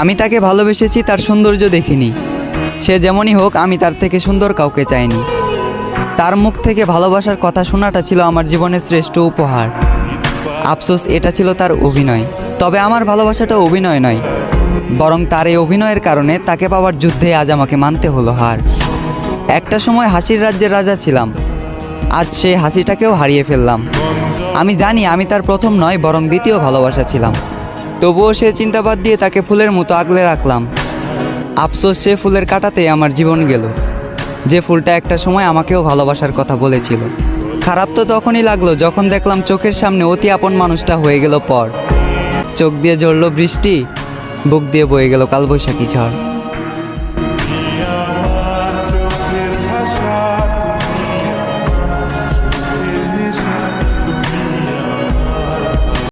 আমি তাকে ভালোবেসেছি তার সৌন্দর্য দেখিনি। সে যেমনই হোক, আমি তার থেকে সুন্দর কাউকে চাইনি। তার মুখ থেকে ভালোবাসার কথা শোনাটা ছিল আমার জীবনের শ্রেষ্ঠ উপহার। আফসোস, এটা ছিল তার অভিনয়। তবে আমার ভালোবাসাটা অভিনয় নয়, বরং তার এই অভিনয়ের কারণে তাকে পাওয়ার যুদ্ধে আজ আমাকে মানতে হলো হার। একটা সময় হাসির রাজ্যের রাজা ছিলাম, আজ সেই হাসিটাকেও হারিয়ে ফেললাম। আমি জানি আমি তার প্রথম নয়, বরং দ্বিতীয় ভালোবাসা ছিলাম। তবুও সে চিন্তাবাদ দিয়ে তাকে ফুলের মতো আগলে রাখলাম। আফসোস, সে ফুলের কাঁটাতেই আমার জীবন গেল, যে ফুলটা একটা সময় আমাকেও ভালোবাসার কথা বলেছিল। খারাপ তো তখনই লাগলো যখন দেখলাম চোখের সামনে অতি আপন মানুষটা হয়ে গেল পর। চোখ দিয়ে ঝরলো বৃষ্টি, বুক দিয়ে বয়ে গেল কালবৈশাখী ঝড়।